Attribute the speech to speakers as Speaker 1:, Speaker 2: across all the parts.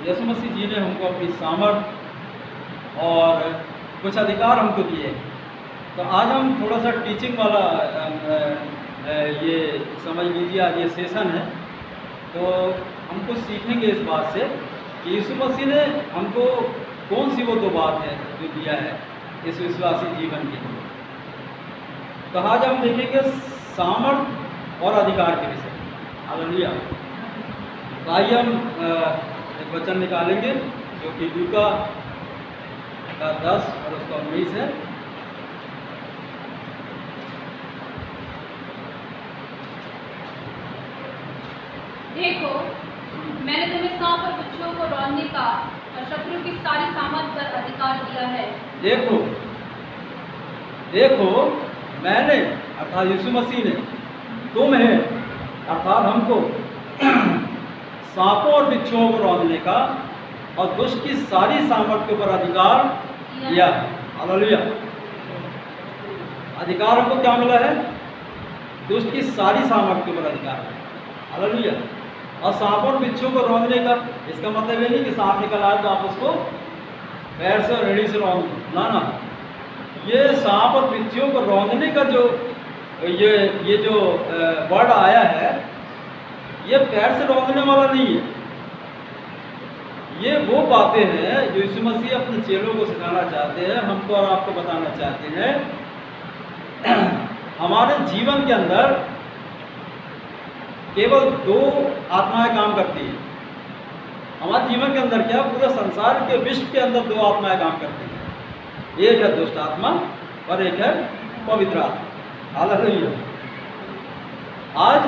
Speaker 1: यीशु मसीह जी ने हमको अपनी सामर्थ और कुछ अधिकार हमको दिए। तो आज हम थोड़ा सा टीचिंग वाला ये समझ लीजिए, आज ये सेशन है। तो हम कुछ सीखेंगे इस बात से कि यीशु मसीह ने हमको कौन सी वो दो बात है जो दिया है इस विश्वासी जीवन के लिए। तो आज हम देखेंगे सामर्थ और अधिकार के विषय। हालेलुया। तो आइए हम एक वचन निकालेंगे जो कि लूका का 10 और उसका 19 है।
Speaker 2: देखो, मैंने तुम्हें सांप और बिच्छुओं को रौंदने का और शत्रु की सारी सामर्थ पर अधिकार दिया है।
Speaker 1: देखो मैंने अर्थात यीशु मसीह ने तुम्हें अर्थात हमको सांपों और बिच्छुओं को रौंदने का और दुष्ट की सारी सामर्थ के ऊपर अधिकार दिया। हालेलुया। अधिकार हमको क्या मिला है? दुष्ट की सारी सामर्थ के ऊपर अधिकार है। हालेलुया। और सांप और बिच्छू को रौंदने का इसका मतलब ये नहीं कि सांप निकल आए तो आप उसको पैर से और एड़ी से रौंद दो, ना। ये सांप और बिच्छू को रौंदने का जो ये जो वर्ड आया है, ये पैर से रौंदने वाला नहीं है। ये वो बातें हैं जो यीशु मसीह अपने चेलों को सिखाना चाहते हैं, हमको और आपको बताना चाहते हैं। हमारे जीवन के अंदर केवल दो आत्माएं काम करती हैं। हमारे जीवन के अंदर क्या, पूरे संसार के विश्व के अंदर दो आत्माएं काम करती हैं। एक है दुष्ट आत्मा और एक है पवित्र आत्मा। हालेलुया। आज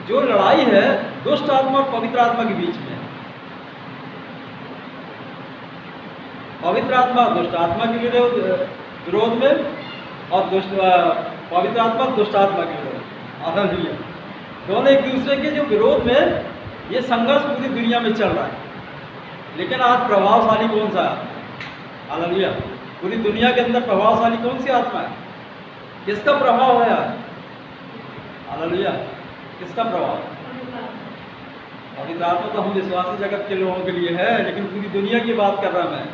Speaker 1: जो लड़ाई है दुष्ट आत्मा और पवित्र आत्मा के बीच में। पवित्र आत्मा दुष्ट आत्मा के विरोध में और पवित्र आत्मा दुष्ट आत्मा के विरोध। हालेलुया। दोनों एक दूसरे के जो विरोध में ये संघर्ष पूरी दुनिया में चल रहा है। लेकिन आज प्रभावशाली कौन सा है? हालेलुया। पूरी दुनिया के अंदर प्रभावशाली कौन सी आत्मा है? किसका प्रभाव है आज? हालेलुया। किसका प्रभाव? पवित्र आत्मा तो हम विश्वासी जगत के लोगों के लिए है, लेकिन पूरी दुनिया की बात कर रहा मैं।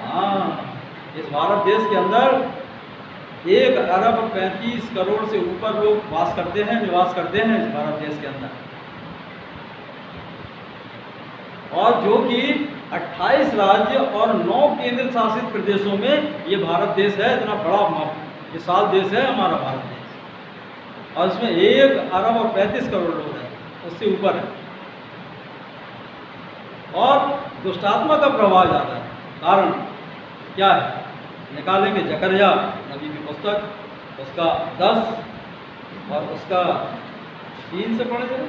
Speaker 1: हाँ, इस भारत देश के अंदर 1,35 करोड़ से ऊपर लोग निवास करते हैं इस भारत देश के अंदर। और जो कि 28 राज्य और 9 केंद्र शासित प्रदेशों में ये भारत देश है। इतना बड़ा विशाल देश है हमारा भारत देश। और इसमें 1,35 करोड़ लोग हैं, उससे ऊपर है। और दुष्टात्मा का प्रभाव ज़्यादा है। कारण क्या है? निकालेंगे जकरिया नबी की पुस्तक, उसका 10 और उसका 3 से पढ़े जाए।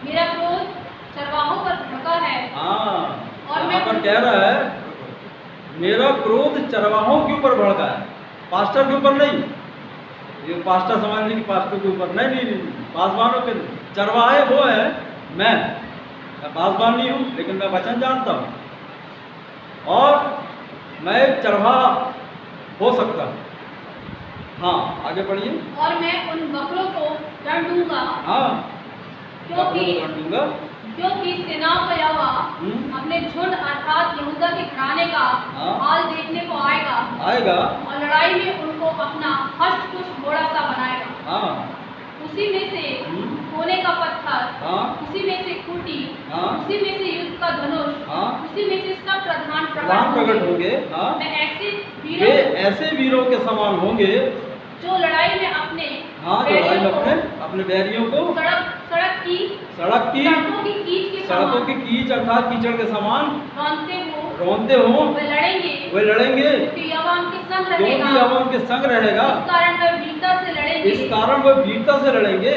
Speaker 2: मेरा क्रोध चरवाहों पर भड़का है।
Speaker 1: हाँ,
Speaker 2: और
Speaker 1: यहाँ पर कह रहा है मेरा क्रोध चरवाहों के ऊपर भड़का है, पास्टर के ऊपर नहीं। ये पास्टर समझने की पास्टर के ऊपर नहीं, पासवानों के। चरवाहे वो है, मैं पासवान नहीं हूँ, लेकिन मैं वचन जानता हूँ और मैं एक चरवाहा हो सकता हूँ। हाँ, आगे पढ़िए।
Speaker 2: और मैं उन बकरों को दंड दूंगा।
Speaker 1: हाँ,
Speaker 2: क्योंकि सेनाओं का यहोवा अपने झुंड अर्थात यहूदा के घराने का हाल देखने को आएगा और लड़ाई में उनको अपना हष्ट-पुष्ट घोड़ा सा बनाएगा। उसी में से सोने का पत्थर, उसी में से खूंटी, उसी में से युद्ध का धनुष, उसी में से सब प्रधान प्रकट होंगे। वे
Speaker 1: ऐसे वीरों के समान होंगे
Speaker 2: जो लड़ाई में अपने
Speaker 1: अपने बैरियों को सड़कों की कीच अर्थात कीचड़ के समान रौंदते हो। वे लड़ेंगे क्योंकि यहोवा उनके संग रहेगा। इस कारण वे वीरता से लड़ेंगे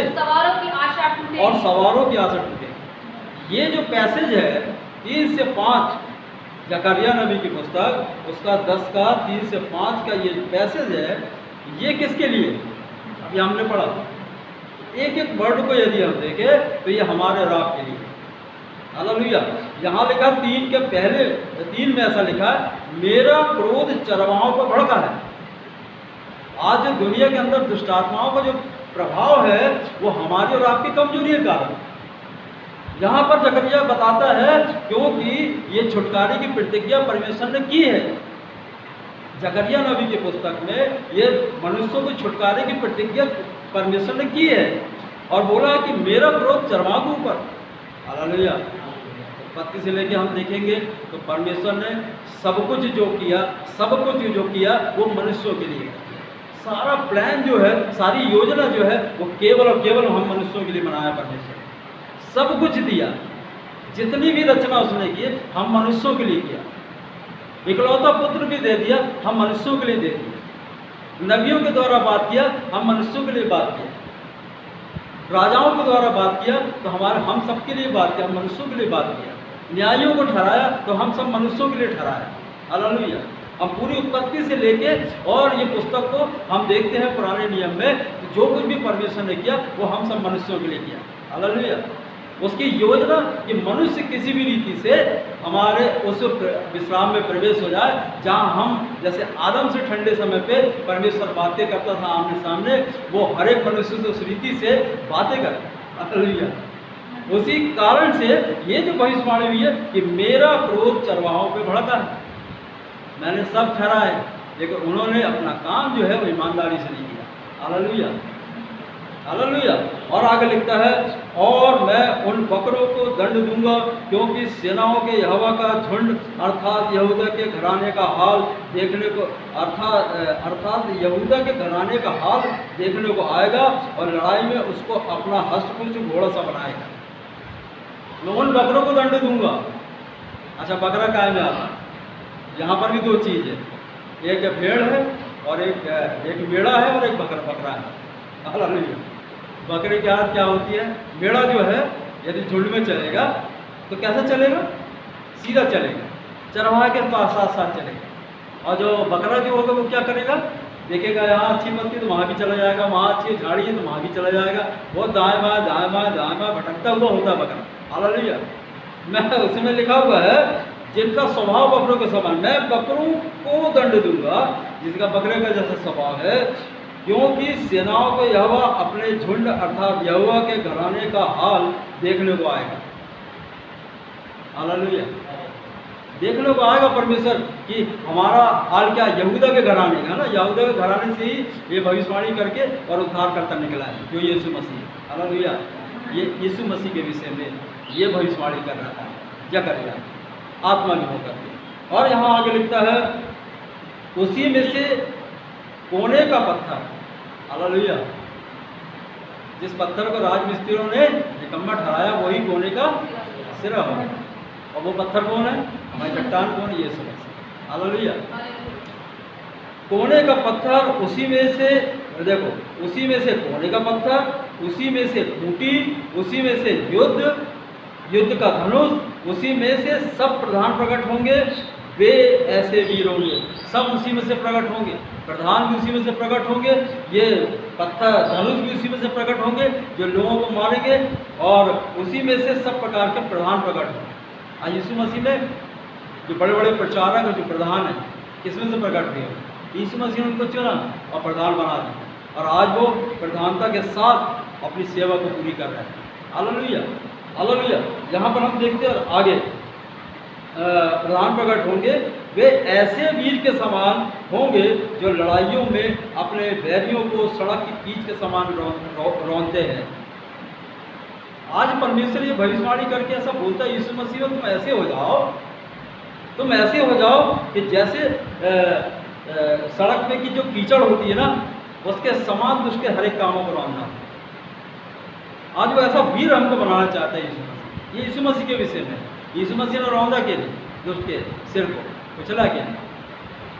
Speaker 1: और सवारों की आशा टूटे। ये जो पैसेज है 3 से 5 जकरिया नबी की पुस्तक, उसका 10 का 3 से 5 का ये पैसेज है, ये किसके लिए? अभी हमने पढ़ा एक एक वर्ड को यदि हम देखें तो ये हमारे राह के लिए। हालेलुया। यहाँ लिखा 3 के पहले 3 में ऐसा लिखा है, मेरा क्रोध चरवाहों पर भड़का है। आज दुनिया के अंदर दुष्ट आत्माओं का जो प्रभाव है वो हमारी और आपकी कमजोरी के कारण। यहाँ पर जकरिया बताता है क्योंकि ये छुटकारे की प्रतिज्ञा परमेश्वर ने की है। जकरिया नबी की पुस्तक में ये मनुष्यों को छुटकारे की प्रतिज्ञा परमेश्वर ने की है और बोला कि मेरा क्रोध चरवाह के ऊपर। हालेलुया। उत्पत्ति से लेके हम देखेंगे तो परमेश्वर ने सब कुछ जो किया वो मनुष्यों के लिए। सारा प्लान जो है, सारी योजना जो है वो केवल और केवल हम मनुष्यों के लिए बनाया परमेश्वर। सब कुछ दिया, जितनी भी रचना उसने की हम मनुष्यों के लिए किया। इकलौता पुत्र भी दे दिया, हम मनुष्यों के लिए दे दिया। नबियों के द्वारा बात किया, हम मनुष्यों के लिए बात किया। राजाओं के द्वारा बात किया तो हम सबके लिए बात किया, हम मनुष्यों के लिए बात किया। न्यायियों को ठहराया तो हम सब मनुष्यों के लिए ठहराया। हालेलुया। हम पूरी उत्पत्ति से लेके और ये पुस्तक को हम देखते हैं पुराने नियम में, तो जो कुछ भी परमेश्वर ने किया वो हम सब मनुष्यों के लिए किया। हालेलुया। उसकी योजना कि मनुष्य किसी भी रीति से हमारे उस विश्राम में प्रवेश हो जाए जहाँ हम जैसे आदम से ठंडे समय पे परमेश्वर बातें करता था आमने सामने, वो हर एक मनुष्य से उस रीति से बातें करता। हालेलुया। उसी कारण से ये जो भविष्यवाणी हुई है कि मेरा क्रोध चरवाहों पे भड़का है, मैंने सब ठहराए, लेकिन उन्होंने अपना काम जो है वो ईमानदारी से नहीं किया। हालेलुया। हालेलुया। और आगे लिखता है, और मैं उन बकरों को दंड दूंगा क्योंकि सेनाओं के यहोवा का झुंड अर्थात यहूदा के घराने का हाल देखने को अर्थात यहूदा के घराने का हाल देखने को आएगा और लड़ाई में उसको अपना हस्तपुष्ट घोड़ा सा बनाएगा। मैं उन बकरों को दंड दूंगा। अच्छा, बकरा काय में आता? यहाँ पर भी दो चीज़ है, एक भेड़ है और एक मेढ़ा है और एक बकरा है। हालेलुया। बकरे की आदत क्या होती है? मेढ़ा जो है यदि झुंड में चलेगा तो कैसा चलेगा? सीधा चलेगा, चरवाहे के पास साथ साथ चलेगा। और जो बकरा जो होगा वो क्या करेगा? देखेगा यहाँ अच्छी पत्ती तो वहाँ भी चला जाएगा, वहाँ अच्छी झाड़ी है तो वहाँ भी चला जाएगा, वो दाएं बाएं भटकता हुआ होता है बकरा। हालेलुया। मैं उसमें लिखा हुआ है जिनका स्वभाव बकरों के समान, मैं बकरों को दंड दूंगा जिसका बकरे का जैसा स्वभाव है, क्योंकि सेनाओं को यहोवा अपने झुंड अर्थात यहोवा के घराने का हाल देखने को आएगा। हालेलुया। देखने को आएगा परमेश्वर कि हमारा हाल क्या, यहूदा के घराने का है ना, यहूदा के घराने से ही ये भविष्यवाणी करके और उद्धार करता निकला है जो यीशु मसीह। हालेलुया। ये यीशु मसीह के विषय में ये भविष्यवाणी कर रहा था जकरिया आत्मा में होकर। और यहाँ आगे लिखता है, उसी में से कोने का पत्थर। हालेलुया। जिस पत्थर को राजमिस्त्रियों ने निकम्मा ठहराया वही कोने का सिरा होगा। और वो पत्थर कौन है? हमारी चट्टान कौन है? यीशु मसीह। हालेलुया। कोने का पत्थर, उसी में से देखो, उसी में से कोने का पत्थर, उसी में से खूंटी, उसी में से युद्ध का धनुष, उसी में से सब प्रधान प्रकट होंगे। वे ऐसे वीर होंगे, सब उसी में से प्रकट होंगे, प्रधान भी उसी में से प्रकट होंगे, ये पत्थर धनुष भी उसी में से प्रकट होंगे जो लोगों को मारेंगे, और उसी में से सब प्रकार के प्रधान प्रकट होंगे। आज यीशु मसीह में जो बड़े बड़े प्रचारक जो प्रधान हैं, किसमें से प्रकट हुए? यीशु मसीह ने उनको चुना और प्रधान बना दिया, और आज वो प्रधानता के साथ अपनी सेवा को पूरी कर रहे हैं। हालेलुया। हालेलुया। यहाँ पर हम देखते हैं आगे प्रधान प्रकट होंगे, वे ऐसे वीर के समान होंगे जो लड़ाइयों में अपने बैरियों को सड़क की कीच के समान रौंदते हैं। आज परमेश्वर ये भविष्यवाणी करके ऐसा बोलता है यीशु मसीह, तुम ऐसे हो जाओ, तुम ऐसे हो जाओ कि जैसे सड़क पे की जो कीचड़ होती है ना, उसके समान उसके हर एक कामों को रौंदना। आज वो ऐसा वीर हमको बनाना चाहता है यीशु मसीह। ये यीशु मसीह के विषय में, यीशु मसीह ने रौंदा के लिए दुष्ट के सिर को, कुचला के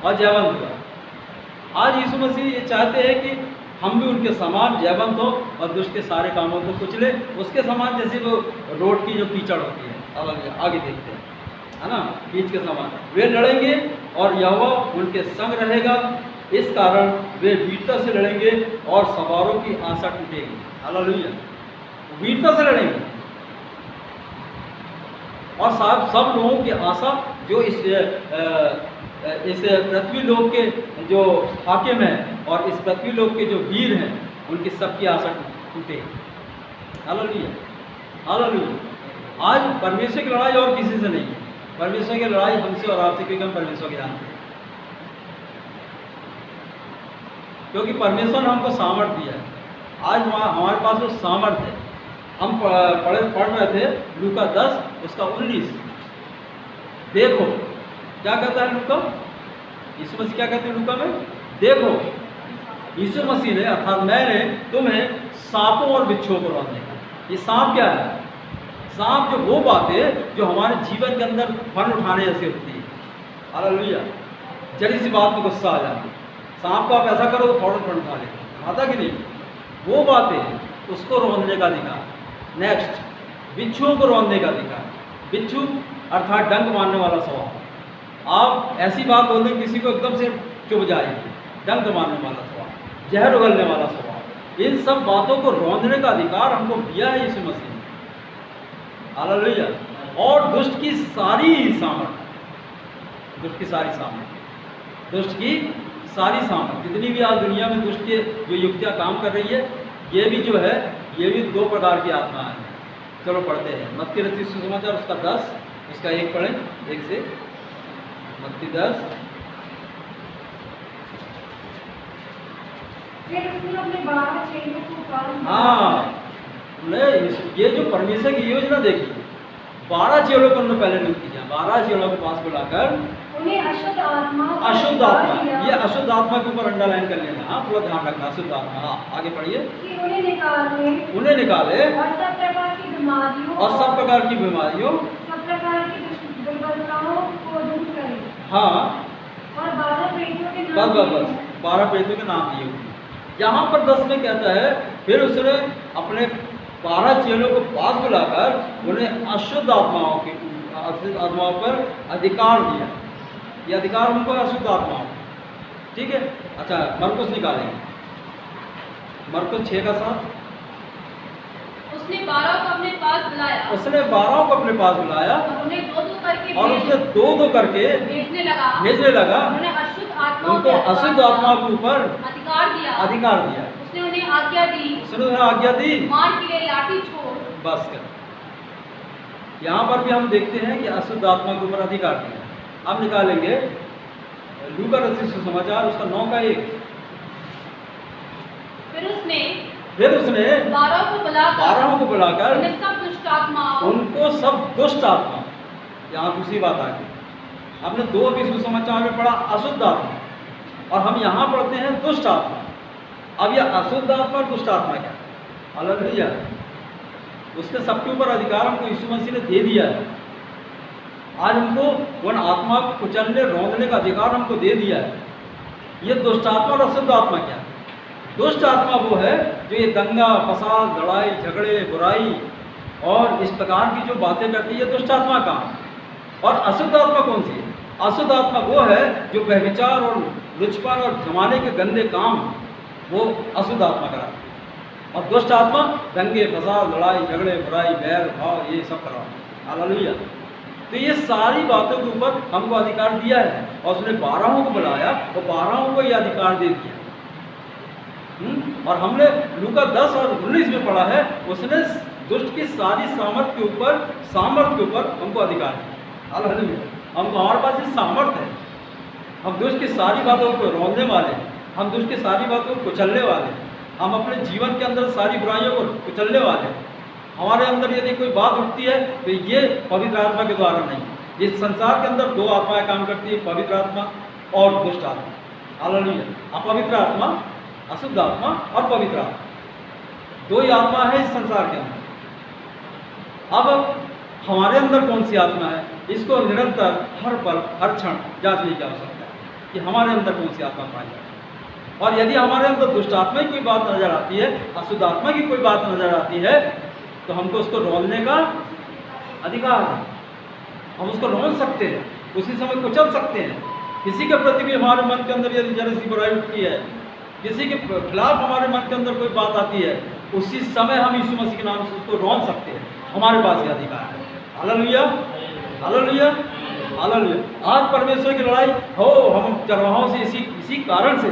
Speaker 1: और जयवंत हुआ। आज यीशु मसीह ये चाहते हैं कि हम भी उनके समान जयवंत हो और दुष्ट के सारे कामों को कुचले, उसके समान जैसे वो रोड की जो कीचड़ होती है। आगे देखते हैं, है ना, कीच के समान वे लड़ेंगे और यहोवा उनके संग रहेगा, इस कारण वे वीरता से लड़ेंगे और सवारों की आशा टूटेगी। हालेलुया। वीरता से लड़ेंगे और साहब सब लोगों की आशा जो इस पृथ्वी लोक के जो हाकिम हैं और इस पृथ्वी लोक के जो वीर हैं, उनकी सबकी आशा टूटे। Hallelujah, hallelujah. आज परमेश्वर की लड़ाई और किसी से नहीं है, परमेश्वर की लड़ाई हमसे और आपसे, क्योंकि हम परमेश्वर के जानते हैं, क्योंकि परमेश्वर ने हमको सामर्थ्य दिया है। आज हमारे पास वो सामर्थ्य है। हम पढ़ रहे थे लूका 10 उसका 19। देखो क्या कहता है लूका, यीशु मसीह क्या कहते हैं लूका में, देखो यीशु मसीह ने अर्थात मैंने तुम्हें सांपों और बिच्छुओं को रौंदने का। ये सांप क्या है? सांप जो वो बात है जो हमारे जीवन के अंदर फन उठाने जैसी होती है। हालेलुया। जरी सी बात में गुस्सा आ जाती है, सांप को आप ऐसा करो तो फौरन फन उठा लेगा, आता कि नहीं? वो बातें उसको रौंदने का अधिकार। नेक्स्ट, बिच्छुओं को रौंदने का अधिकार। बिच्छू अर्थात डंक मारने वाला स्वभाव। आप ऐसी बात बोल दें किसी को एकदम से चुभ जाएगी, डंक मारने वाला स्वभाव, जहर उगलने वाला स्वभाव, इन सब बातों को रौंदने का अधिकार हमको दिया है यीशु मसीह ने। हालेलुया। और दुष्ट की सारी सामर्थ, दुष्ट की सारी सामर्थ, दुष्ट की सारी सामर्थ, जितनी भी आज दुनिया में दुष्ट के जो युक्तियाँ काम कर रही है, ये भी जो है, ये भी दो प्रकार की आत्मा है। चलो पढ़ते हैं मत्ती रचित सुसमाचार उसका 10 उसका 1 पढ़ें, 1 से। मत्ती 10। हाँ, ये जो परमेश्वर की योजना देखी, 12 चेलों को उन्होंने पहले नियुक्त किया, 12 चेलों के पास बुलाकर
Speaker 2: उन्हें अशुद्ध आत्मा,
Speaker 1: ये अशुद्ध आत्मा के ऊपर अंडरलाइन कर लेना। हाँ, पूरा ध्यान रखना, अशुद्ध आत्मा। हाँ, आगे पढ़िए।
Speaker 2: उन्हें निकाले
Speaker 1: और सब प्रकार की बीमारियों, सब प्रकार की
Speaker 2: दुर्बलताओं को दूर करे।
Speaker 1: हाँ,
Speaker 2: और 12 प्रेतों के नाम,
Speaker 1: बस 12 प्रेतों के नाम दिए हुए। यहाँ पर 10 में कहता है, फिर उसने अपने 12 चेलों को पास बुलाकर उन्हें अशुद्ध आत्माओं पर अधिकार दिया। ये अधिकार उनको अशुद्ध आत्माओं, ठीक है। अच्छा, मरकुस निकालेंगे, मरकुस 6 का 7।
Speaker 2: उसने 12 को अपने पास बुलाया,
Speaker 1: उसने 12 को अपने पास बुलाया
Speaker 2: और उन्हें 2-2 करके,
Speaker 1: और उसने 2-2 करके
Speaker 2: भेजने लगा। उन्हें अशुद्ध आत्माओं,
Speaker 1: उनको अशुद्ध आत्मा के ऊपर
Speaker 2: अधिकार दिया। उसने उन्हें आज्ञा दी, मार के लिए लाठी छोड़।
Speaker 1: बस कर। यहाँ पर भी हम देखते हैं कि अशुद्ध आत्मा के ऊपर अधिकार दिया। अब निकालेंगे लूका रचित सुसमाचार उसका 9 का 1।
Speaker 2: फिर उसने
Speaker 1: 12 को बुलाकर
Speaker 2: उनको सब दुष्ट आत्मा,
Speaker 1: यहाँ दूसरी बात आ गई। हमने 2 अभी सुसमाचार में पढ़ा अशुद्ध आत्मा, और हम यहाँ पढ़ते हैं दुष्ट आत्मा। अब यह अशुद्ध आत्मा और दुष्ट आत्मा क्या? हालेलुया। उसके सबके ऊपर अधिकार हमको यीशु मसीह ने दे दिया है। आज हमको उन आत्मा को कुचलने रौंदने का अधिकार हमको दे दिया है। ये दुष्ट आत्मा और अशुद्ध आत्मा क्या? दुष्ट आत्मा वो है जो ये दंगा फसाद, लड़ाई झगड़े, बुराई और इस प्रकार की जो बातें करती है, दुष्ट आत्मा का। और अशुद्ध आत्मा कौन सी है? अशुद्ध आत्मा वो है जो व्यभिचार और लुचपन और जमाने के गंदे काम, वो अशुद्ध आत्मा कराती है। और दुष्ट आत्मा दंगे फसाद, लड़ाई झगड़े, बुराई, बैर भाव, ये सब कराती है। हालेलुया। तो ये सारी बातों के ऊपर हमको अधिकार दिया है, और उसने 12 को बुलाया और 12 को ये अधिकार दे दिया। और हमने लूका 10 और 19 में पढ़ा है, उसने दुष्ट की सारी सामर्थ के ऊपर हमको अधिकार दिया। हालेलुया। हमको हमारे पास ये सामर्थ है, हम दुष्ट की सारी बातों को रोकने वाले हैं, हम दुष्ट की सारी बातों को कुचलने वाले हैं, हम अपने जीवन के अंदर सारी बुराइयों को कुचलने वाले हैं। हमारे अंदर यदि कोई बात उठती है तो ये पवित्र आत्मा के द्वारा नहीं। इस संसार के अंदर 2 आत्माएं काम करती है, पवित्र आत्मा और दुष्ट आत्मा। हालेलुया। अपवित्र आत्मा, अशुद्ध आत्मा और पवित्र आत्मा, 2 ही आत्मा है इस संसार के अंदर। अब हमारे अंदर कौन सी आत्मा है, इसको निरंतर हर पल हर क्षण जांचने की आवश्यकता है कि हमारे अंदर कौन सी आत्मा पाई जाती है। और यदि हमारे अंदर दुष्ट आत्मा की कोई बात नजर आती है, अशुद्ध आत्मा की कोई बात नजर आती है, तो हमको उसको रोकने का अधिकार है। हम उसको रोक सकते हैं, उसी समय कुचल सकते हैं। किसी के प्रति भी हमारे मन के अंदर यदि जरा सी बुराई उठती है, किसी के खिलाफ हमारे मन के अंदर कोई बात आती है, उसी समय हम यीशु मसीह के नाम से उसको रोक सकते हैं। हमारे पास ये अधिकार है। Hallelujah, hallelujah, hallelujah. आज परमेश्वर की लड़ाई हो हम चरवाहों से इसी कारण से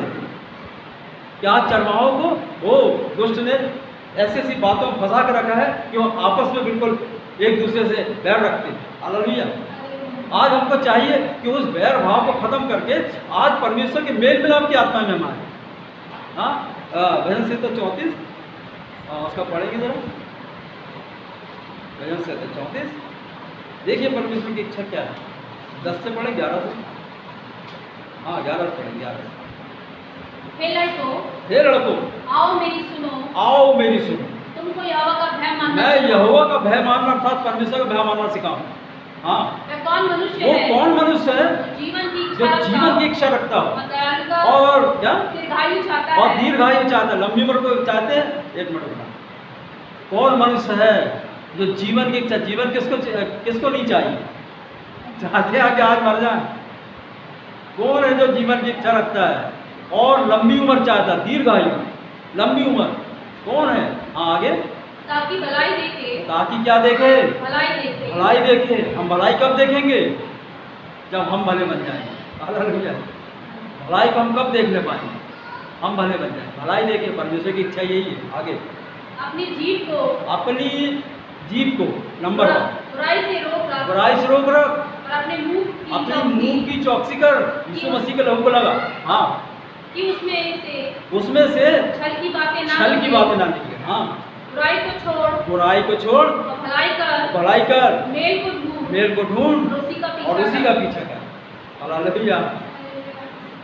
Speaker 1: क्या चरवाहों को वो दुष्ट ने ऐसी ऐसी बातों में फंसा कर रखा है कि वो आपस में बिल्कुल एक दूसरे से बैर रखते हैं। हालेलुया। आज हमको चाहिए कि उस बैर भाव को खत्म करके आज परमेश्वर के मेल मिलाप की आत्मा में हम आए। हाँ, भजन से तो 34 उसका पढ़ेंगे जरा, भजन से तो 34 देखिए परमेश्वर की इच्छा क्या है। 10 से पढ़े 11 से, हाँ 11 से पढ़ेंगे। 11 से, हे लड़कों
Speaker 2: आओ मेरी सुनो,
Speaker 1: आओ मेरी सुनो,
Speaker 2: तुमको यहोवा का भय मानना,
Speaker 1: मैं यहोवा का भय मानना अर्थात परमेश्वर का भय मानना सिखाऊं। हाँ,
Speaker 2: कौन मनुष्य
Speaker 1: वो
Speaker 2: है,
Speaker 1: कौन मनुष्य है
Speaker 2: जो
Speaker 1: जीवन की इच्छा रखता हो और क्या
Speaker 2: दीर्घायु चाहता
Speaker 1: और
Speaker 2: है,
Speaker 1: दीर्घायु चाहता है, लंबी उम्र को चाहते हैं। एक मिनट बता, कौन मनुष्य है जो जीवन की इच्छा, जीवन किसको नहीं चाहिए, चाहते हैं कि आज मर जाए। कौन है जो जीवन की इच्छा रखता है और लंबी उम्र चाहता है, दीर्घायु लंबी उम्र, कौन है? हाँ आगे,
Speaker 2: ताकि भलाई देखे,
Speaker 1: ताकि क्या देखे?
Speaker 2: भलाई देखे,
Speaker 1: भलाई देखे। हम भलाई कब देखेंगे? जब हम भले बन जाएंगे। हालेलुया। भलाई को हम कब देखने पाएंगे? हम भले बन जाए, भलाई देखे। परमेश्वर की इच्छा यही है। आगे,
Speaker 2: अपनी जीभ को,
Speaker 1: अपनी जीभ को नंबर 1
Speaker 2: बुराई से रोक रख,
Speaker 1: बुराई से रोक रख,
Speaker 2: और अपने
Speaker 1: मुंह की चौकसी कर। यीशु मसीह के लहू को लगा। हाँ,
Speaker 2: कि
Speaker 1: उसमें से
Speaker 2: छल की बातें
Speaker 1: ना निकले। हाँ,
Speaker 2: बुराई को छोड़
Speaker 1: तो
Speaker 2: भलाई कर,
Speaker 1: मेल को ढूंढ
Speaker 2: और
Speaker 1: और उसी का पीछा कर। हालेलुया।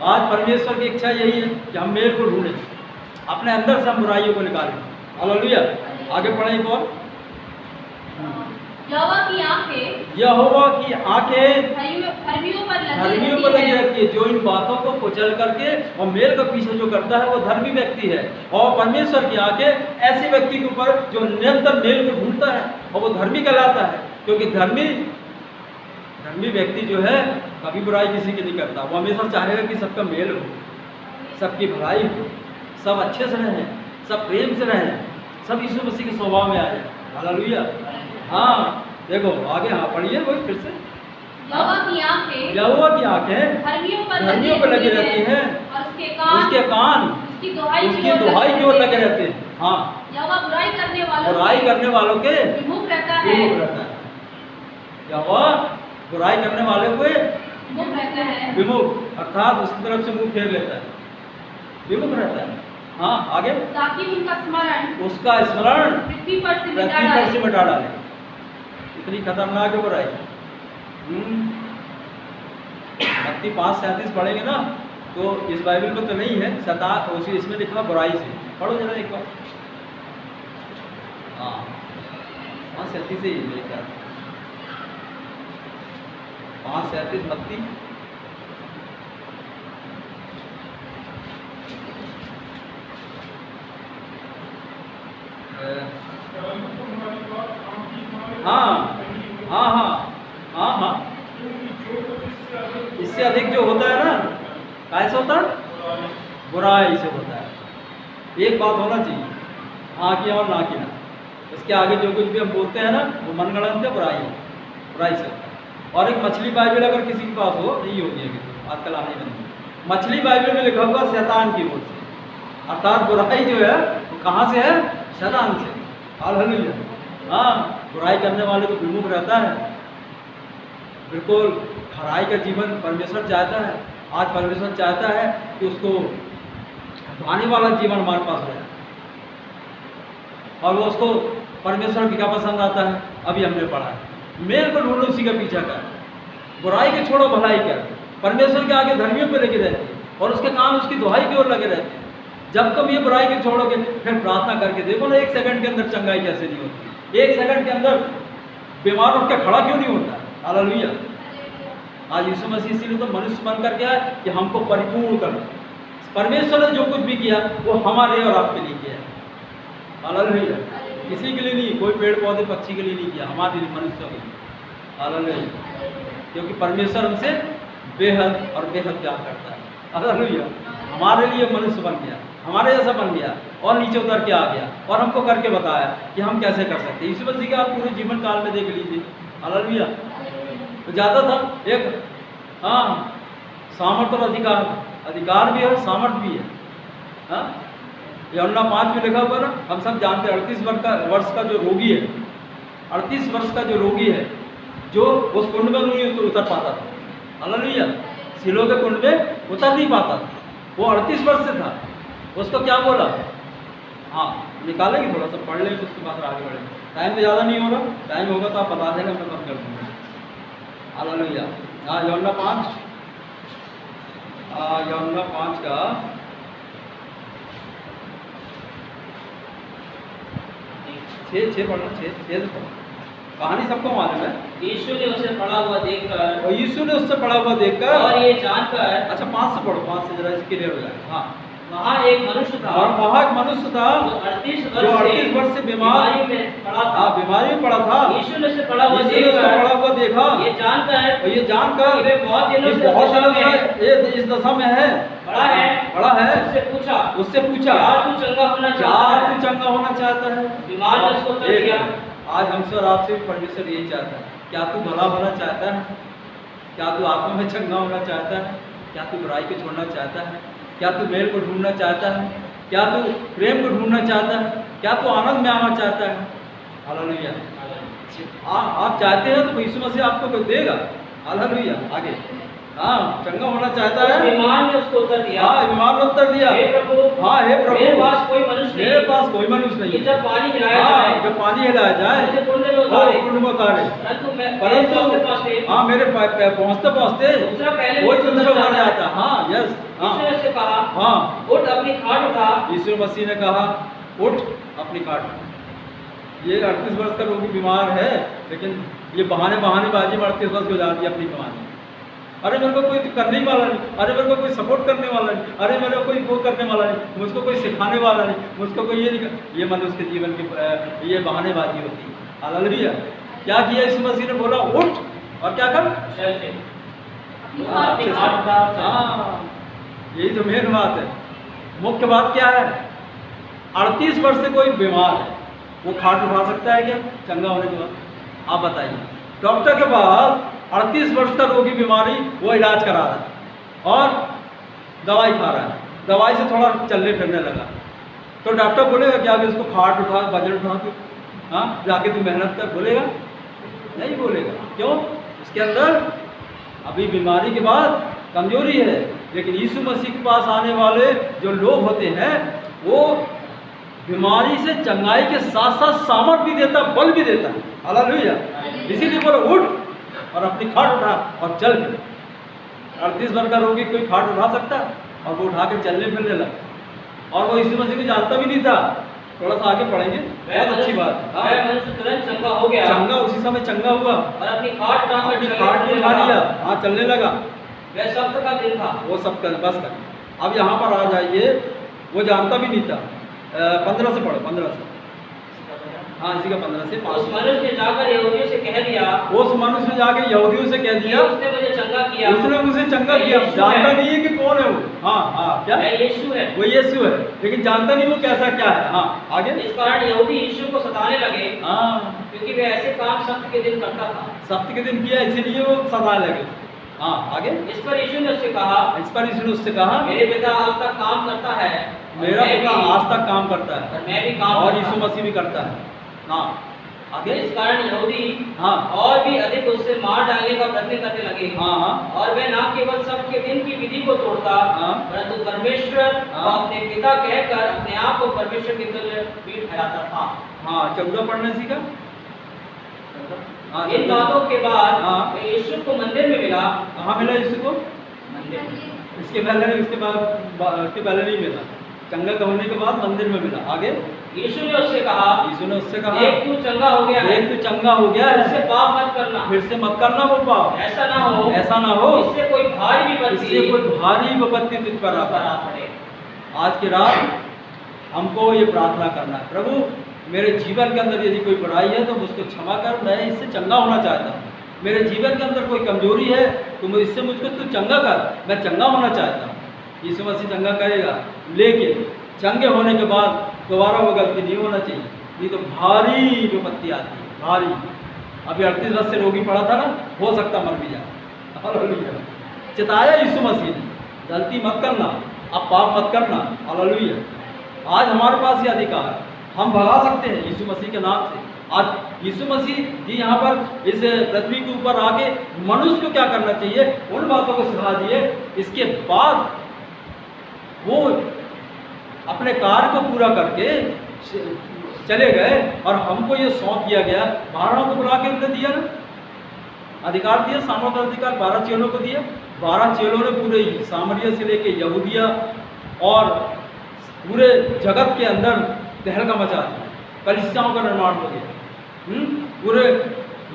Speaker 1: आज परमेश्वर की इच्छा यही है कि हम मेल को ढूंढें, अपने अंदर से हम बुराइयों को निकालें। हालेलुया। आगे पढ़ें एक और,
Speaker 2: यहोवा की आंखें धर्मियों पर लगी
Speaker 1: रहती है, जो इन बातों को कुचल करके और मेल का पीछे जो करता है वो धर्मी व्यक्ति है। और परमेश्वर की आंखें ऐसे व्यक्ति के ऊपर जो निरंतर मेल को ढूंढता है और वो धर्मी कहलाता है। क्योंकि धर्मी व्यक्ति जो है कभी बुराई किसी की नहीं करता। वो हमेशा चाहेगा कि सबका मेल हो, सबकी भलाई हो, सब अच्छे से रहें, सब प्रेम से रहें, सब यीशु मसीह के स्वभाव में आ जाए। हालेलुया। हाँ देखो आगे, हाँ पढ़िए वही फिर से।
Speaker 2: यहोवा की
Speaker 1: आंखें
Speaker 2: धर्मियों
Speaker 1: पर लगी रहती हैं
Speaker 2: और
Speaker 1: उसके कान
Speaker 2: उसकी
Speaker 1: दुहाई की ओर लगे रहते हैं। हाँ,
Speaker 2: यहोवा बुराई
Speaker 1: करने वालों के
Speaker 2: विमुख रहता है,
Speaker 1: यहोवा बुराई करने वालों के
Speaker 2: विमुख रहता है,
Speaker 1: विमुख अर्थात उसकी तरफ से मुंह फेर लेता है, विमुख रहता है। हाँ आगे,
Speaker 2: ताकि
Speaker 1: उसका स्मरण
Speaker 2: पृथ्वी पर
Speaker 1: से मिटा डाले। इतनी खतरनाक है बुराई। मत्ती 5:37 पढ़ेंगे ना तो इस बाइबल में तो नहीं है, उसी इसमें लिखा बुराई से। पढ़ो जरा एक बार। हाँ 5:37 से ही लेकर 5:37 मत्ती। हाँ, इससे अधिक जो होता है ना, कैसे होता है? बुराई से होता है। एक बात होना चाहिए, हाँ की और ना की ना। इसके आगे जो कुछ भी हम बोलते हैं ना वो मनगढ़ंत है, बुराई से होता है। और एक मछली बाइबल अगर किसी के पास हो, नहीं होगी अभी तो आजकल आने बनी, मछली बाइबल में लिखा हुआ शैतान की ओर से, अर्थात बुराई जो है वो कहाँ से है? शैतान से। हालेलुया। हाँ, बुराई करने वाले को विमुख रहता है। बिल्कुल खराई का जीवन परमेश्वर चाहता है। आज परमेश्वर चाहता है कि उसको आने वाला जीवन हमारे पास रहे, और वो उसको परमेश्वर की क्या पसंद आता है? अभी हमने पढ़ा है, मेल को ढूंढो उसी का पीछा कर, बुराई के छोड़ो भलाई कर। परमेश्वर के आगे धर्मियों पे लगे रहते हैं और उसके काम उसकी दुहाई की ओर लगे रहते हैं। जब तुम ये बुराई के छोड़ोगे फिर प्रार्थना करके देखो ना, 1 सेकंड के अंदर चंगाई कैसे नहीं होती, 1 सेकंड के अंदर बीमार उठ के खड़ा क्यों नहीं होता? हालेलुया। आज यीशु मसीह इसीलिए तो मनुष्य बन कर गया है कि हमको परिपूर्ण कर। परमेश्वर ने जो कुछ भी किया वो हमारे और आपके लिए किया है। हालेलुया। किसी के लिए नहीं, कोई पेड़ पौधे पक्षी के लिए नहीं किया, हमारे लिए, मनुष्यों के लिए। हालेलुया। क्योंकि परमेश्वर हमसे बेहद और बेहद प्यार करता है। हालेलुया। हमारे लिए मनुष्य बन गया, हमारे जैसा बन गया और नीचे उतर के आ गया और हमको करके बताया कि हम कैसे कर सकते हैं। यीशु मसीह का आप पूरे जीवन काल में देख लीजिए। हालेलुया। तो ज़्यादा था एक, हाँ, सामर्थ और अधिकार भी है और सामर्थ भी है। हाँ, यूहन्ना 5 में लिखा हुआ ना, हम सब जानते हैं 38 वर्ष का जो रोगी है, 38 वर्ष का जो रोगी है, जो उस कुंड में नहीं उतर पाता था, हालेलुया, सिलों के कुंड में उतर नहीं पाता था, वो 38 वर्ष से था। उसको क्या बोला? हाँ निकालेंगे, थोड़ा सा पढ़ लेंगे, उसके बाद आगे बढ़ेंगे। टाइम तो ज़्यादा नहीं हो रहा, टाइम होगा तो आप बता देंगे, मैं बंद कर दूँगा। हालेलुया। हाँ यूहन्ना 5, यूहन्ना 5 का 6 पढ़ना, 6 से पढ़ो। कहानी सबको मालूम है।
Speaker 3: यीशु ने उसे पड़ा हुआ देखकर,
Speaker 1: और यीशु ने उससे पड़ा हुआ देखकर,
Speaker 3: और ये जानकर,
Speaker 1: अच्छा 5 से पढ़ो, 5 से जरा क्लियर हो जाए। हाँ,
Speaker 3: वहाँ एक मनुष्य था,
Speaker 1: और वहाँ एक मनुष्य था
Speaker 3: जो 38
Speaker 1: वर्ष से बीमारी
Speaker 3: में पड़ा था।
Speaker 1: हाँ, बीमारी में पड़ा था।
Speaker 3: यीशु ने उसे पड़ा हुआ
Speaker 1: देखा,
Speaker 3: ये जानकर,
Speaker 1: और ये जानकर
Speaker 3: कि वे बहुत दिनों से
Speaker 1: ये इस दशा में है, बड़ा है, उससे पूछा
Speaker 3: क्या तू चंगा
Speaker 1: होना चाहता है?
Speaker 3: बीमार ने उसको उत्तर दिया,
Speaker 1: आज हमसे और आपसे भी परमेश्वर यही चाहता है। क्या तू भला होना चाहता है? क्या तू आत्मा में चंगा होना चाहता है? क्या तू बुराई को छोड़ना चाहता है? क्या तू मेल को ढूंढना चाहता है? क्या तू प्रेम को ढूंढना चाहता है? क्या तू आनंद में आना चाहता है? हालेलुया। आप चाहते हैं तो यीशु मसीह आपको कुछ देगा। हालेलुया। आगे हाँ, चंगा होना चाहता है।
Speaker 3: बीमार ने उसको उत्तर दिया,
Speaker 1: हाँ, बीमार ने उत्तर दिया,
Speaker 3: हे प्रभु,
Speaker 1: हाँ हे प्रभु,
Speaker 3: मेरे पास कोई मनुष्य नहीं, जब पानी हिलाया जाए, मुझे कुंड में उतारे, परंतु
Speaker 1: हाँ मेरे पहुँचते वो दूसरा उतर जाता। हाँ यस,
Speaker 3: यीशु ने उससे कहा,
Speaker 1: हाँ
Speaker 3: उठ अपनी खाट उठा।
Speaker 1: यीशु मसीह ने कहा उठ अपनी खाट उठा। ये 38 वर्ष का रोगी बीमार है, लेकिन ये बहानेबाजी में 38 वर्ष हो जाती है अपनी बीमारी। अरे मेरे को कोई करने वाला नहीं, अरे मेरे को कोई सपोर्ट करने वाला नहीं, अरे मेरे को कोई वो करने वाला नहीं, मुझको कोई सिखाने वाला नहीं, मुझको कोई ये नहीं। ये मनुष्य के जीवन की ये बहानेबाजी होती है। हालेलुया। क्या किया यीशु मसीह ने? बोला उठ और क्या कर, हाँ यही तो मेन बात है। मुख्य बात क्या है? 38 वर्ष से कोई बीमार है, वो खाट उठा सकता है क्या चंगा होने के बाद? आप बताइए। डॉक्टर के पास 38 वर्ष का रोगी बीमारी, वो इलाज करा रहा है और दवाई खा रहा है, दवाई से थोड़ा चलने फिरने लगा, तो डॉक्टर बोलेगा क्या अभी उसको खाट उठा, वजन उठा के हाँ जाके तू मेहनत कर? बोलेगा नहीं, बोलेगा। क्यों? उसके अंदर अभी बीमारी के बाद कमजोरी है। लेकिन यीशु मसीह के पास आने वाले जो लोग होते हैं, वो बीमारी से चंगाई के साथ साथ सामर्थ भी देता, बल भी देता है। हालेलुया। इसीलिए बोलो उठ और अपनी खाट उठा और चल। 38 वर्ष का रोगी कोई खाट उठा सकता? और वो उठा के चलने फिरने लगा, और वो यीशु मसीह को जानता भी नहीं था। थोड़ा सा आगे पढ़ेंगे, बहुत अच्छी बात है।
Speaker 3: तुरंत चंगा हो गया,
Speaker 1: चंगा उसी समय चंगा हुआ
Speaker 3: और अपनी खाट
Speaker 1: उठा लिया, हाँ चलने लगा।
Speaker 3: वह सप्त का दिन था,
Speaker 1: वो सब कर बस कर। अब यहाँ पर आ जाइए, वो जानता भी नहीं था। 15 से पढ़ो, 15 से। हाँ इसी का 15 से 5।
Speaker 3: उस मनुष्य ने जाकर यहूदियों से कह दिया,
Speaker 1: उस मनुष्य ने जाके यहूदियों से कह दिया,
Speaker 3: उसने मुझे चंगा किया,
Speaker 1: उसने मुझे चंगा किया। जानता नहीं है कि कौन है वो। हाँ हाँ क्या?
Speaker 3: यीशु है,
Speaker 1: वो यीशु है, लेकिन जानता नहीं वो कैसा क्या है। हाँ आगे।
Speaker 3: इस कारण यहूदी यीशु को सताने लगे,
Speaker 1: हाँ
Speaker 3: क्योंकि वे ऐसे काम सप्त के दिन करता था।
Speaker 1: सप्त के दिन किया, इसीलिए वो सताने लगे। हाँ आगे।
Speaker 3: इस पर यीशु ने उससे कहा, मेरे पिता आज तक काम करता है,
Speaker 1: मेरा पिता आज तक काम करता है,
Speaker 3: और मैं भी काम,
Speaker 1: और यीशु मसीह भी करता है। हाँ आगे।
Speaker 3: इस कारण यहूदी
Speaker 1: हाँ
Speaker 3: और भी अधिक उससे मार डालने का प्रयत्न करने लगे।
Speaker 1: हाँ
Speaker 3: और वह न केवल सबके दिन की विधि को तोड़ता, परंतु परमेश्वर अपने पिता कहकर अपने आप को परमेश्वर के तुल्य भी ठहराता था।
Speaker 1: हाँ 14 पढ़ने सीखा।
Speaker 3: इन बातों के बाद यीशु को मंदिर में मिला।
Speaker 1: कहाँ मिला यीशु को?
Speaker 3: मंदिर में।
Speaker 1: इसके पहले नहीं मिला, चंगा होने के बाद मंदिर में मिला। आगे।
Speaker 3: यीशु ने उससे कहा, देख तू चंगा हो गया है,
Speaker 1: इससे
Speaker 3: पाप मत करना,
Speaker 1: फिर से मत करना वो पाप।
Speaker 3: ऐसा ना हो इससे कोई भारी
Speaker 1: विपत्ति तुझ पर आ पड़े। आज की रात हमको ये प्रार्थना करना है, प्रभु मेरे जीवन के अंदर यदि कोई बुराई है तो मुझको क्षमा कर, मैं इससे चंगा होना चाहता हूँ। मेरे जीवन के अंदर कोई कमजोरी है तो इससे मुझको तू चंगा कर, मैं चंगा होना चाहता हूँ। यीशु मसीह चंगा करेगा, लेकिन चंगे होने के बाद दोबारा वो गलती नहीं होना चाहिए, नहीं तो भारी विपत्ति आती है, भारी। अभी 38 वर्ष से रोगी पड़ा था ना, हो सकता मर भी जाए। चिताया यीशु मसीह ने, गलती मत करना, अब पाप मत करना। हालेलुया। आज हमारे पास ये अधिकार है, हम भगा सकते हैं यीशु मसीह के नाम से। आज यीशु मसीह जी यहाँ पर इस पृथ्वी के ऊपर आके मनुष्य को क्या करना चाहिए उन बातों को सिखा दिए। इसके बाद वो अपने कार्य को पूरा करके चले गए और हमको ये सौंप दिया गया। 12 को बुला के उन्हें दिया ना अधिकार दिया, सामर्थ्य अधिकार 12 चेलों को दिया। 12 चेलों ने पूरे सामरिया से लेके यहूदिया और पूरे जगत के अंदर तहलका मचा दिया, कलीसियाओं का निर्माण हो गया। पूरे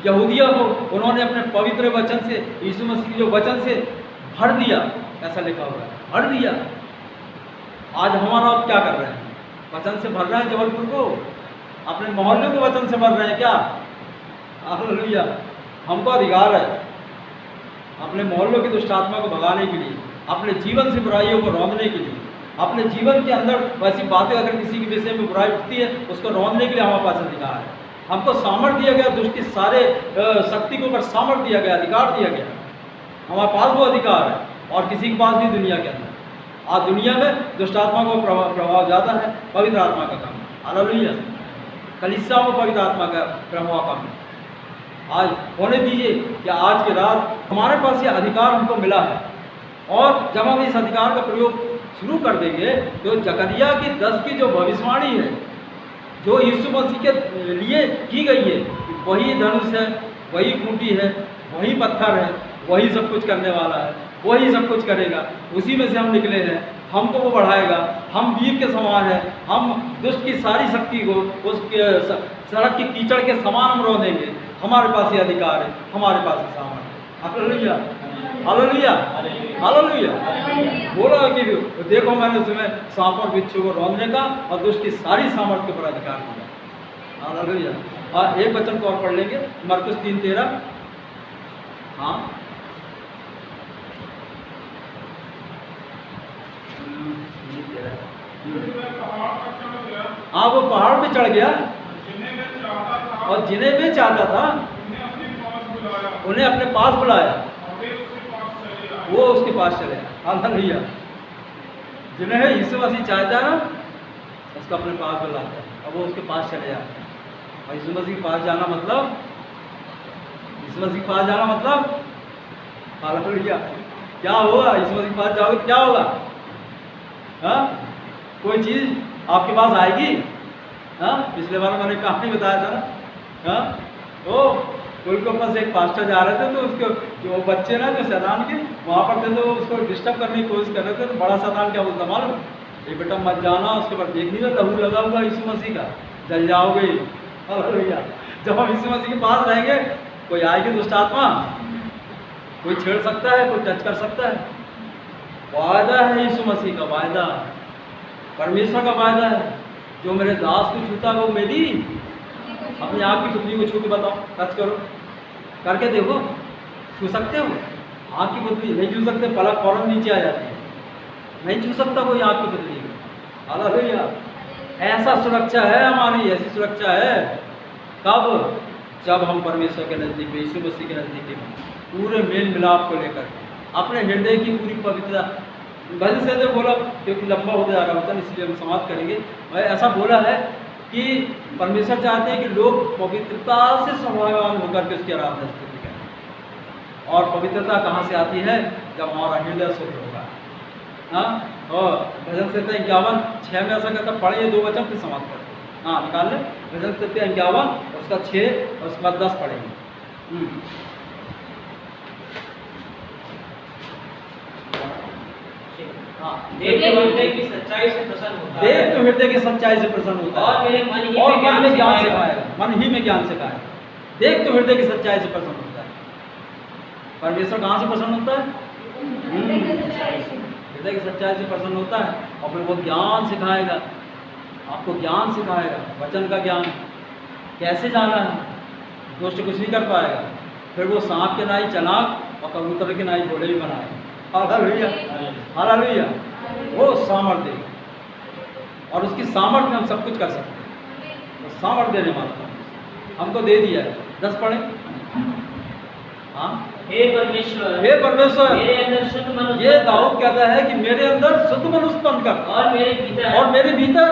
Speaker 1: यहूदिया को उन्होंने अपने पवित्र वचन से, यीशु मसीह के जो वचन से भर दिया, ऐसा लिखा हुआ है, भर दिया। आज हमारा आप क्या कर रहे हैं? वचन से भर रहे हैं जबलपुर को, अपने मोहल्ले को वचन से भर रहे हैं क्या? हालेलुया। हमको अधिकार है अपने मोहल्लों की दुष्ट आत्मा को भगाने के लिए, अपने जीवन से बुराइयों को रौंदने के लिए, अपने जीवन के अंदर वैसी बातें अगर किसी के विषय में बुराई उठती है उसको रौंदने के लिए हमारे पास अधिकार है। हमको सामर्थ्य दिया गया, दुष्ट की सारे शक्ति के ऊपर सामर्थ्य दिया गया, अधिकार दिया गया। हमारे पास वो अधिकार है और किसी के पास भी दुनिया के अंदर। आज दुनिया में दुष्ट आत्मा को प्रभाव ज़्यादा है, पवित्र आत्मा का कम है। हालेलुया। कलीसियाओं में पवित्र आत्मा का प्रभाव कम है। आज होने दीजिए कि आज की रात हमारे पास ये अधिकार हमको मिला है और जब हम इस अधिकार का प्रयोग शुरू कर देंगे तो जकरिया की 10 की जो भविष्यवाणी है, जो यीशु मसीह के लिए की गई है, वही धनुष है, वही खूंटी है, वही पत्थर है, वही सब कुछ करने वाला है, वही सब कुछ करेगा। उसी में से हम निकले हैं, हमको वो बढ़ाएगा। हम वीर के समान है, हम दुष्ट की सारी शक्ति को उसके सड़क की कीचड़ के समान हम रो देंगे। हमारे पास ये अधिकार है, हमारे पास ये सामर्थ्य है। Hallelujah, hallelujah, hallelujah. बोला कि देखो मैंने तुम्हें सांप और बिच्छू को रौंदने का और दुष्ट की सारी सामर्थ्य के ऊपर अधिकार दिया। हालेलुया। और एक वचन को और पढ़ लेंगे, मरकुस 3:13। हाँ, हाँ, वो पहाड़ पे चढ़ गया और जिन्हें वे चाहता था उन्हें अपने पास बुलाया, वो उसके पास चले। हालेलुया। जिन्हें यीशु मसीह चाहता है ना उसको अपने पास बुलाता है और वो उसके पास चले जाते हैं। और यीशु मसीह के पास जाना मतलब, यीशु मसीह के पास जाना मतलब, हालेलुया, क्या होगा? यीशु मसीह के पास जाओगे तो क्या होगा? हाँ, कोई चीज़ आपके पास आएगी। हाँ, पिछले बार मैंने कहानी बताया था ना। हाँ, वो कोई के पास एक पास्टर जा रहे थे तो उसके जो बच्चे ना जो शैतान के वहाँ पर थे तो उसको डिस्टर्ब करने की कोशिश कर रहे थे। तो बड़ा शैतान क्या बोलता मालूम? ये बेटा मत जाना, उसके बाद देख नहीं लहू लगा हुआ यीशु मसीह का, जल जाओगे। हालेलुया। जब हम यीशु मसीह के पास रहेंगे कोई आएगी दुष्ट आत्मा, कोई छेड़ सकता है, कोई टच कर सकता है। वायदा है यीशु मसीह का, वायदा परमेश्वर का वायदा है, जो मेरे दास को छूता वो मेरी अपनी आँख की पुतली को छू के बताओ, टच करो, करके देखो, छू सकते हो? आँख की पुतली नहीं छू सकते, पलक फौरन नीचे आ जाती है, नहीं छू सकता कोई आँख की पुतली को। हालेलुया। ऐसा सुरक्षा है हमारी, ऐसी सुरक्षा है। कब? जब हम परमेश्वर के नज़दीक में, यीशु मसीह के नज़दीक में पूरे मेल मिलाप को लेकर अपने हृदय की पूरी पवित्रता, भजन से जो बोला, क्योंकि लंबा हो जा रहा वचन इसलिए हम समाप्त करेंगे। ऐसा बोला है कि परमेश्वर चाहते हैं कि लोग पवित्रता से स्वभाववान होकर के उसकी आराधना स्तुति करें। और पवित्रता कहाँ से आती है? जब हमारा हृदय शुद्ध होगा। हाँ, और भजन संहिता 51:6 में ऐसा कहता, पढ़िए 2 वचन फिर समाप्त करते। हाँ, निकाल लें। भजन संहिता 51 उसका 6 और उसके बाद 10 पढ़ेंगे।
Speaker 3: देख तो हृदय की सच्चाई से प्रसन्न होता है,
Speaker 1: देख तो हृदय की सच्चाई से प्रसन्न होता है,
Speaker 3: और मेरे मन ही
Speaker 1: और
Speaker 3: में
Speaker 1: ज्ञान सिखाएगा, मन ही में ज्ञान सिखाएगा। देख तो हृदय की सच्चाई से प्रसन्न होता है। परमेश्वर कहाँ से प्रसन्न होता है? हृदय की सच्चाई से प्रसन्न होता है और फिर वो ज्ञान सिखाएगा, आपको ज्ञान सिखाएगा, वचन का ज्ञान कैसे जाना है। दुष्ट कुछ नहीं कर पाएगा। फिर वो सांप के नाई चालाक और कबूतर के नाई घोड़े भी बनाएगा। Hallelujah, hallelujah. वो सामर्थ्य देगा और उसकी सामर्थ्य में हम सब कुछ कर सकते हैं। वो सामर्थ्य देने वाला हमको दे दिया है। 10 पढ़े। हाँ,
Speaker 3: हे परमेश्वर
Speaker 1: हे परमेश्वर,
Speaker 3: मेरे अंदर शुद्ध मन
Speaker 1: ये दाऊद कहता है कि मेरे अंदर शुद्ध मन उत्पन्न कर
Speaker 3: और मेरे भीतर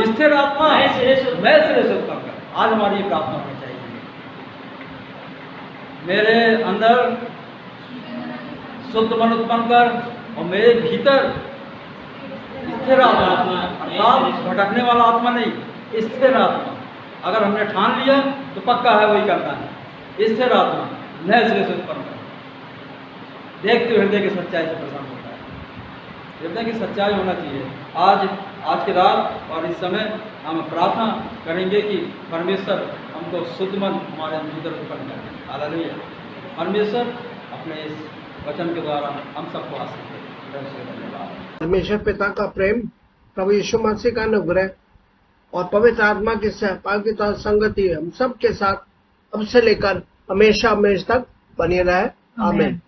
Speaker 1: स्थिर आत्मा
Speaker 3: मैं सिरे से
Speaker 1: उत्पन्न कर। आज हमारी ये प्रार्थना होनी चाहिए, मेरे अंदर शुद्ध मन उत्पन्न कर और मेरे भीतर स्थिर आत्मा, अर्थात भटकने वाला आत्मा नहीं, स्थिर आत्मा। अगर हमने ठान लिया तो पक्का है वही करना है। स्थिर आत्मा नए सिरे से उत्पन्न कर, देखते हृदय की सच्चाई से प्रसन्न होता है। हृदय की सच्चाई होना चाहिए। आज की रात और इस समय हम प्रार्थना करेंगे कि परमेश्वर हमको शुद्ध मन हमारे भीतर उत्पन्न करें। हालेलुया। परमेश्वर अपने इस वचन के द्वारा हम सबको आशीष दे। धन्यवाद।
Speaker 4: परमेश्वर पिता का प्रेम, प्रभु यीशु मसीह का अनुग्रह और पवित्र आत्मा की सहभागिता संगति हम सब के साथ अब से लेकर हमेशा हमेशा तक बनी रहे। आमीन।